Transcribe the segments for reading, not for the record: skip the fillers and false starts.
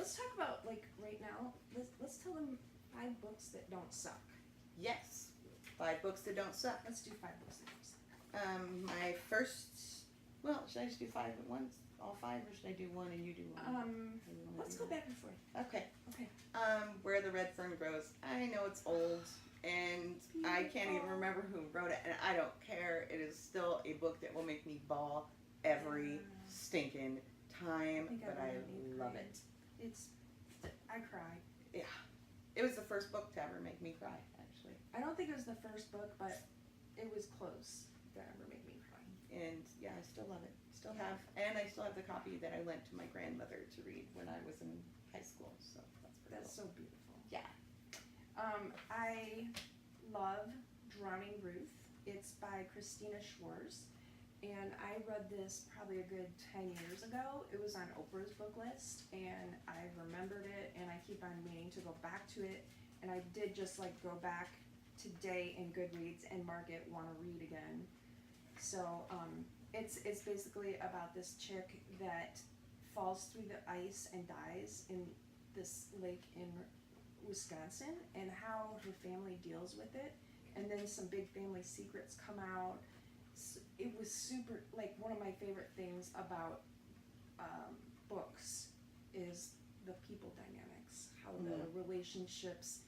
let's talk about, like, right now, let's tell them 5 books that don't suck. Yes. 5 books that don't suck. Let's do 5 books that don't suck. My first, well, should I just do 5 at once? All 5, or should I do one and you do one? Let's go back and forth. Okay. Okay. Where the Red Fern Grows. I know it's old, and I can't even remember who wrote it, and I don't care. It is still a book that will make me bawl every stinking time, but I love it. I cry. Yeah. It was the first book to ever make me cry, actually. I don't think it was the first book, but it was close to ever make me cry. And yeah, I still love it. Still have, and I still have the copy that I lent to my grandmother to read when I was in high school, so that's so beautiful. Yeah. I love Drowning Ruth. It's by Christina Schwarz, and I read this probably a good 10 years ago. It was on Oprah's book list, and I remembered it, and I keep on meaning to go back to it, and I did just like go back today in Goodreads and mark it want to read again. So it's basically about this chick that falls through the ice and dies in this lake in Wisconsin, and how her family deals with it, and then some big family secrets come out. It was super, like, one of my favorite things about books is the people dynamics, how the relationships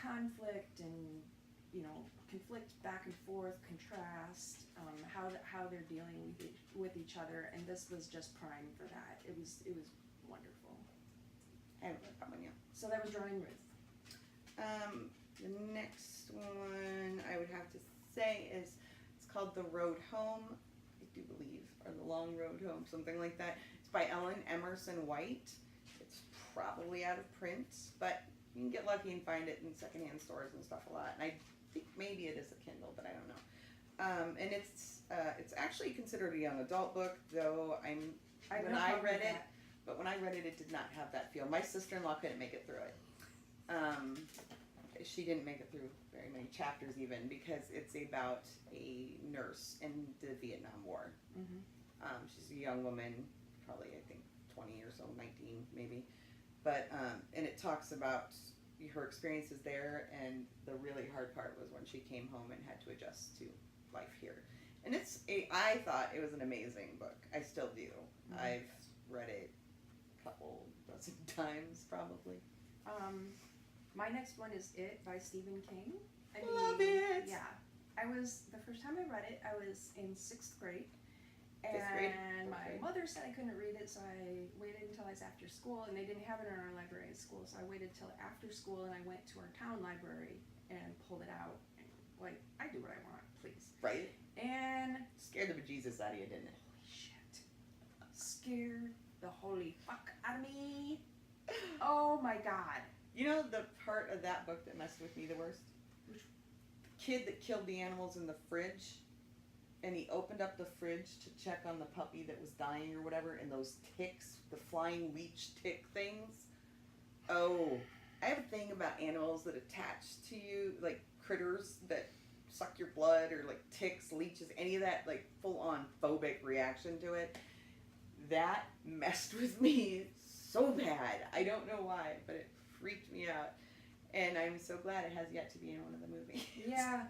conflict and, you know, conflict back and forth, contrast, how they're dealing with each other, and this was just prime for that. It was wonderful. I have that one, yeah. So that was Drowning Ruth. The next one I would have to say is, it's called The Road Home, I do believe, or The Long Road Home, something like that. It's by Ellen Emerson White. It's probably out of print, but you can get lucky and find it in secondhand stores and stuff a lot. And I think maybe it is a Kindle, but I don't know. And it's actually considered a young adult book, though when I read it, it did not have that feel. My sister-in-law couldn't make it through it. She didn't make it through very many chapters even, because it's about a nurse in the Vietnam War. She's a young woman, probably I think 20 or so, 19 maybe. But, and it talks about her experiences there, and the really hard part was when she came home and had to adjust to life here. And I thought it was an amazing book. I still do. I've read it couple dozen times probably. My next one is It by Stephen King. Love it! Yeah. The first time I read it, I was in 6th grade. Fifth grade? And my mother said I couldn't read it, so I waited until I was after school, and they didn't have it in our library at school, so I waited till after school, and I went to our town library and pulled it out. And, like, I do what I want, please. Right? And scared the bejesus out of you, didn't it? Holy shit. Scared the holy fuck out of me. Oh my god. You know the part of that book that messed with me the worst? Which? The kid that killed the animals in the fridge, and he opened up the fridge to check on the puppy that was dying or whatever, and those ticks, the flying leech tick things. Oh, I have a thing about animals that attach to you, like critters that suck your blood, or like ticks, leeches, any of that, like full on phobic reaction to it. That messed with me so bad. I don't know why, but it freaked me out. And I'm so glad it has yet to be in one of the movies. Yeah.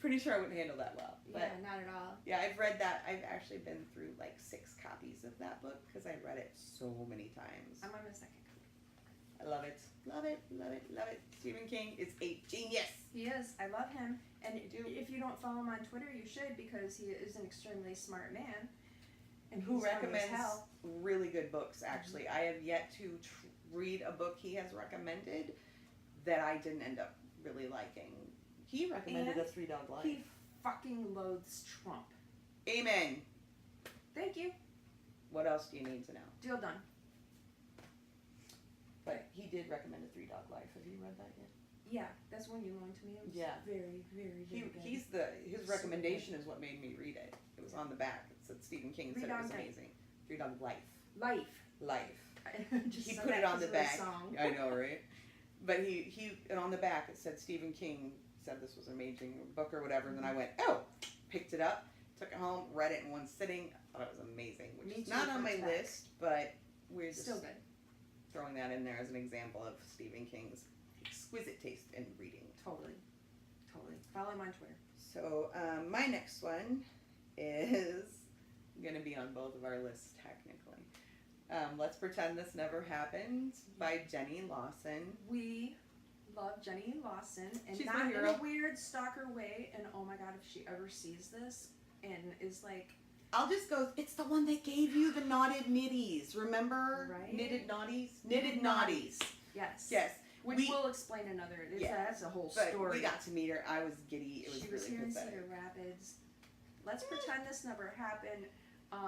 Pretty sure I wouldn't handle that well. But yeah, not at all. yeah, I've read that. I've actually been through like 6 copies of that book because I read it so many times. I'm on my 2nd copy. I love it. Love it, love it, love it. Stephen King is a genius. He is. I love him. And if you don't follow him on Twitter, you should, because he is an extremely smart man. And who recommends really good books, actually. I have yet to read a book he has recommended that I didn't end up really liking. He recommended A Three Dog Life. He fucking loathes Trump. Amen. Thank you. What else do you need to know? Deal done. But he did recommend A Three Dog Life. Have you read that yet? Yeah, that's one you loaned to me. It was very, very, very good. His recommendation is what made me read it. It was on the back. It said Stephen King said it was amazing. Three Dog Life. Life. He put it on the back. Song. I know, right? But he on the back it said Stephen King said this was an amazing book or whatever, and then I went, picked it up, took it home, read it in one sitting. I thought it was amazing. Which is not on my list, but we're just still good. throwing that in there as an example of Stephen King's exquisite taste in reading. Totally. Follow him on Twitter. So my next one is going to be on both of our lists technically. Let's Pretend This Never Happened by Jenny Lawson. We love Jenny Lawson, and She's not my in hero. a weird stalker way. And oh my god, if she ever sees this and is like, I'll just go, it's the one that gave you the knotted knitties. Remember? Right? Knitted naughties? Knitted naughties. Yes. Yes. Which we'll explain another. That's a whole But story. we got to meet her. I was giddy. It was She was really here in pathetic. Cedar Rapids. Let's Pretend This Never Happened.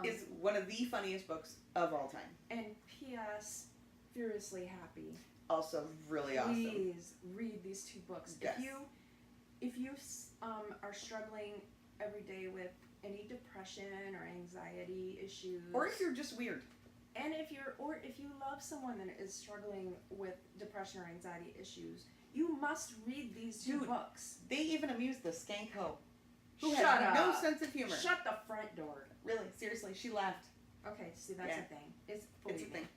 Is one of the funniest books of all time. And P.S. Furiously Happy. Also really awesome. Please read these two books. Yes. If you are struggling every day with any depression or anxiety issues, Or if you're just weird. and if you love someone that is struggling with depression or anxiety issues, you must read these two books. They even amuse the skank hoe, who Shut has up. no sense of humor. Shut the front door. Really, seriously, she laughed. Okay, see, that's a thing. It's a thing.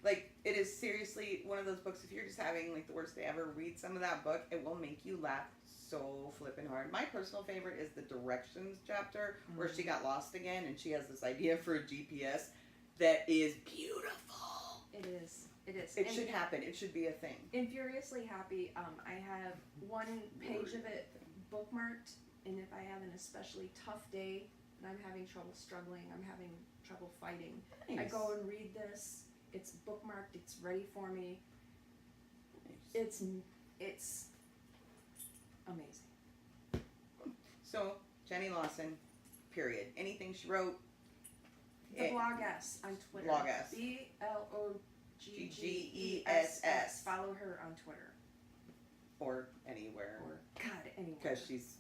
Like, it is seriously one of those books, if you're just having, like, the worst day ever, read some of that book. It will make you laugh so flippin' hard. My personal favorite is the directions chapter, where she got lost again, and she has this idea for a GPS that is beautiful. It is. It should happen. It should be a thing. In Furiously Happy, I have one page of it bookmarked, and if I have an especially tough day and I'm having trouble struggling, I'm having trouble fighting, Nice. I go and read this. It's bookmarked. It's ready for me. Nice. It's amazing. So, Jenny Lawson, period. Anything she wrote. The Blogess on Twitter. Blogess. BLOGGESS. Follow her on Twitter. Or anywhere. Or, God, anywhere. Because she's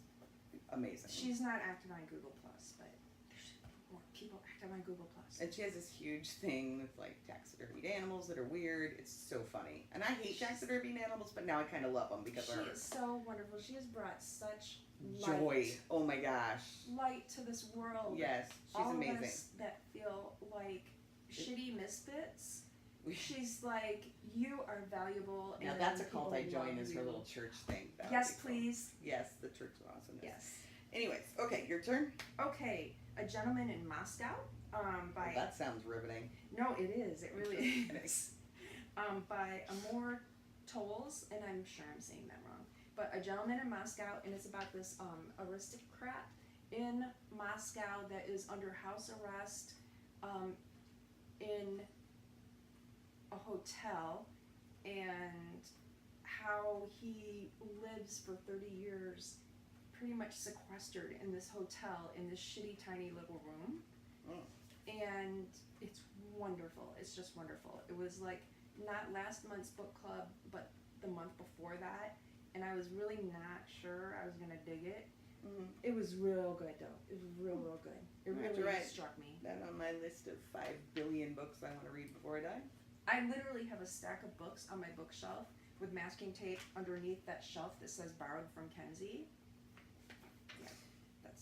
amazing. She's not active on Google Plus, but there's more people active on Google Plus. And she has this huge thing with like taxidermied animals that are weird. It's so funny. And I hate taxidermied animals, but now I kind of love them because of her. She is so wonderful. She has brought such Joy. Oh my gosh. light to this world. Yes, she's All amazing. of us that feel like shitty misfits. She's like, you are valuable. Now and that's a cult I people join love is her you. little church thing. That Yes, would be cool. please. Yes, the church of awesomeness. Yes. Anyways, okay, your turn. Okay, A Gentleman in Moscow. By That sounds riveting. No, it is. It really is. By Amor Tolls, and I'm sure I'm saying that wrong. But A Gentleman in Moscow, and it's about this aristocrat in Moscow that is under house arrest in a hotel, and how he lives for 30 years pretty much sequestered in this hotel in this shitty tiny little room. And it's wonderful. It's just wonderful. It was like not last month's book club, but the month before that, and I was really not sure I was gonna dig it. It was real good though. It was real good. It really struck me. That on my list of 5 billion books I want to read before I die. I literally have a stack of books on my bookshelf with masking tape underneath that shelf that says borrowed from Kenzie. Yeah,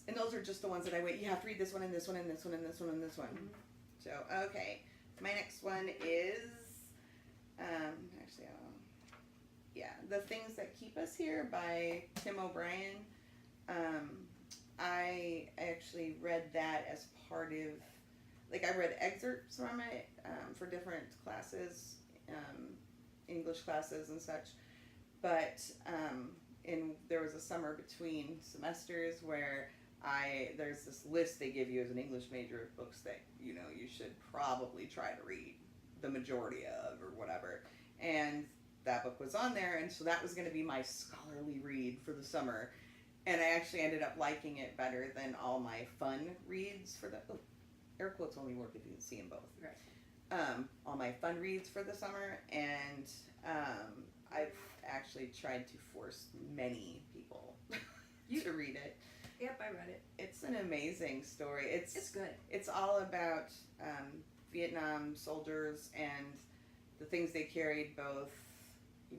And those are just the ones that I wait. You have to read this one and this one and this one and this one and this one. So, okay. My next one is, The Things That Keep Us Here by Tim O'Brien. I actually read that as part of, like, I read excerpts from it for different classes, English classes and such. But there was a summer between semesters where there's this list they give you as an English major of books that, you know, you should probably try to read the majority of or whatever. And that book was on there, and so that was going to be my scholarly read for the summer. And I actually ended up liking it better than all my fun reads for the... Oh, air quotes only work if you can see them both. right. All my fun reads for the summer, and I've actually tried to force many people to read it. Yep, I read it. It's an amazing story. It's good. It's all about Vietnam soldiers and the things they carried, both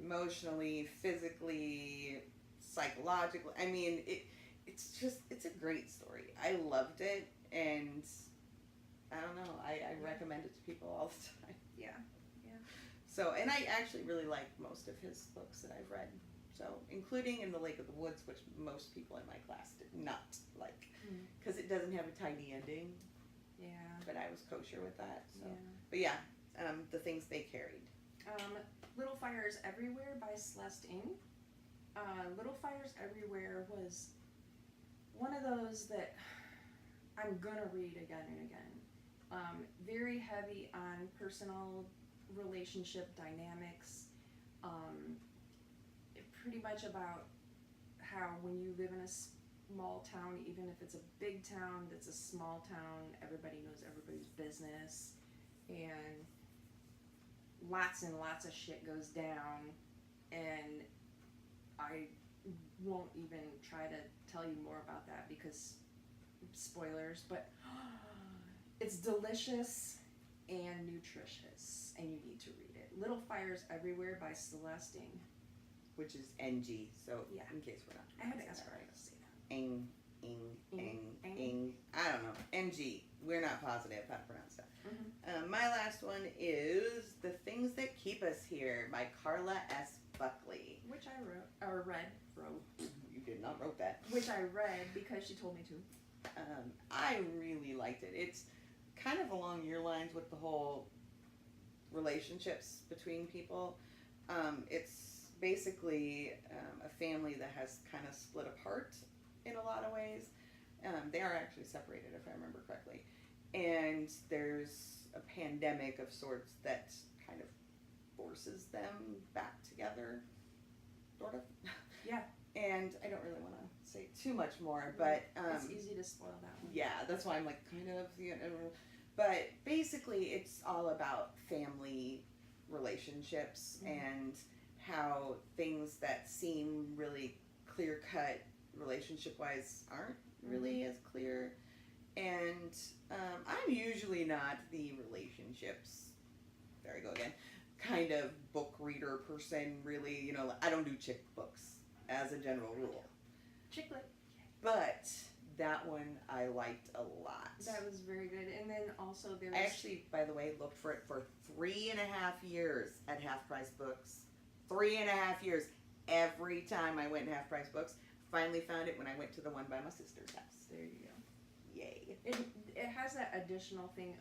emotionally, physically, psychologically. I mean, it's a great story. I loved it, and I don't know. I recommend it to people all the time. Yeah. So, and I actually really like most of his books that I've read. So, including In the Lake of the Woods, which most people in my class did not like, because it doesn't have a tidy ending. Yeah. But I was kosher with that. So. Yeah. But yeah, the things they carried. Little Fires Everywhere by Celeste Ng. Little Fires Everywhere was one of those that I'm gonna read again and again. Very heavy on personal relationship dynamics. Pretty much about how when you live in a small town, even if it's a big town that's a small town, everybody knows everybody's business, and lots of shit goes down, and I won't even try to tell you more about that because spoilers, but it's delicious and nutritious, and you need to read it. Little Fires Everywhere by Celeste Ng. Which is NG, so Yeah. In case we're not. I had to ask her how to say that. Ing. I don't know. NG. We're not positive how to pronounce that. My last one is The Things That Keep Us Here by Carla S. Buckley. Which I read. You did not wrote that. Which I read because she told me to. I really liked it. It's kind of along your lines with the whole relationships between people. It's basically a family that has kind of split apart in a lot of ways. They are actually separated, if I remember correctly. And there's a pandemic of sorts that kind of forces them back together, sort of. Yeah. And I don't really want to say too much more, but it's easy to spoil that one. Yeah, that's why I'm like kind of, but basically it's all about family relationships and how things that seem really clear-cut relationship-wise aren't really as clear. And I'm usually not the relationships, there I go again, kind of book reader person, really. I don't do chick books as a general rule. Chicklet. But that one I liked a lot. That was very good. And then also there was... I actually, by the way, looked for it for 3.5 years at Half Price Books. 3.5 years. Every time I went to Half Price Books. Finally found it when I went to the one by my sister's house. There you go. Yay. It has that additional thing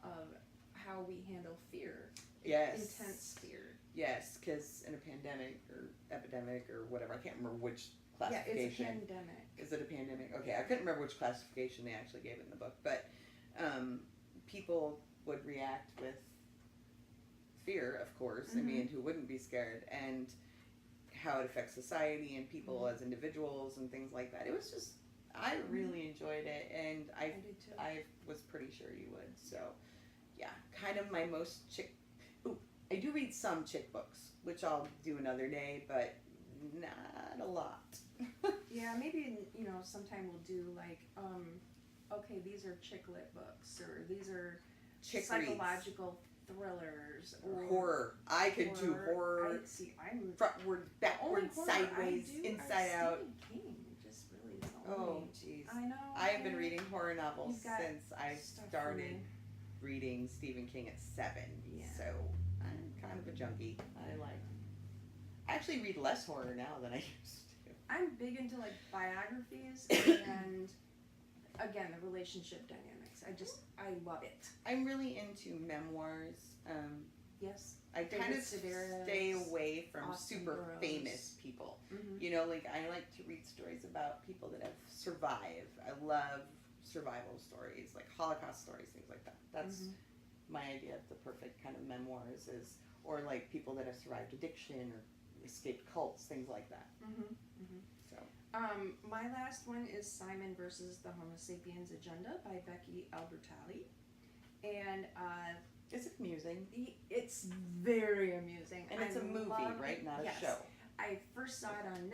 of how we handle fear. Yes. Intense fear. Yes, because in a pandemic or epidemic or whatever, I can't remember which classification. Yeah, it's a pandemic. Is it a pandemic? Okay, I couldn't remember which classification they actually gave it in the book, but people would react with fear, of course. I mean, who wouldn't be scared? And how it affects society and people as individuals and things like that. It was just, I really enjoyed it, and I did too. I was pretty sure you would. So, yeah, kind of my most chick. Ooh, I do read some chick books, which I'll do another day, but not a lot. Yeah, maybe, sometime we'll do like, okay, these are chick lit books, or these are Chick psychological thrillers, or horror. I could do horror. I'm frontward, backward, sideways, inside out. Stephen King just really is the only. Oh, jeez. I know. I have been reading horror novels You've got since I stuff started for me. reading Stephen King at 7. Yeah. So I'm kind of a junkie. I actually read less horror now than I used to. I'm big into like biographies and again the relationship dynamics. I love it. I'm really into memoirs. Yes. I kind of Sedaris, stay away from Austin super Burroughs. famous people. Mm-hmm. I like to read stories about people that have survived. I love survival stories, like Holocaust stories, things like that. That's my idea of the perfect kind of memoirs or like people that have survived addiction or escaped cults, things like that. So. My last one is Simon versus the Homo Sapiens Agenda by Becky Albertalli. And it's amusing. It's very amusing. And it's a movie, right? Not a show. I first saw it on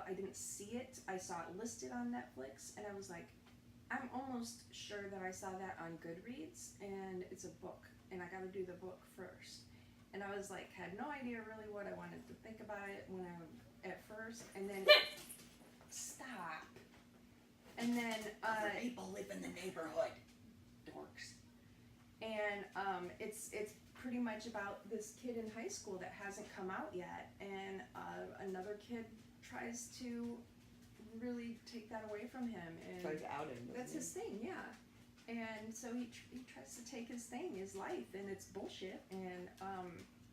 I didn't see it. I saw it listed on Netflix, and I was like, I'm almost sure that I saw that on Goodreads, and it's a book, and I got to do the book first. And I was like, had no idea really what I wanted to think about it at first, and then stop. And then other people live in the neighborhood. dorks. And it's pretty much about this kid in high school that hasn't come out yet, and another kid tries to really take that away from him, and Tries to out him. that's his thing, yeah. And so he tries to take his thing, his life, and it's bullshit, and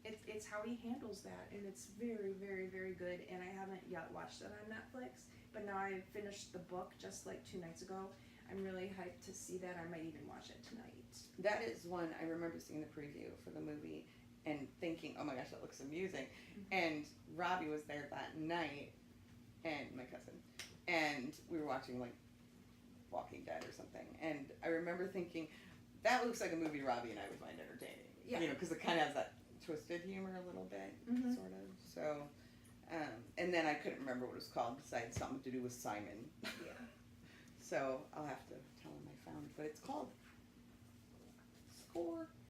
it's how he handles that, and it's very, very, very good. And I haven't yet watched it on Netflix, but now I finished the book just like 2 nights ago. I'm really hyped to see that. I might even watch it tonight. That is one I remember seeing the preview for the movie and thinking, oh my gosh, that looks amusing. And Robbie was there that night, and my cousin, and we were watching like Walking Dead or something. And I remember thinking, that looks like a movie Robbie and I would find entertaining. Yeah. You know, because it kind of has that twisted humor a little bit, sort of. So, and then I couldn't remember what it was called besides something to do with Simon. Yeah. So I'll have to tell him I found it. But it's called Score.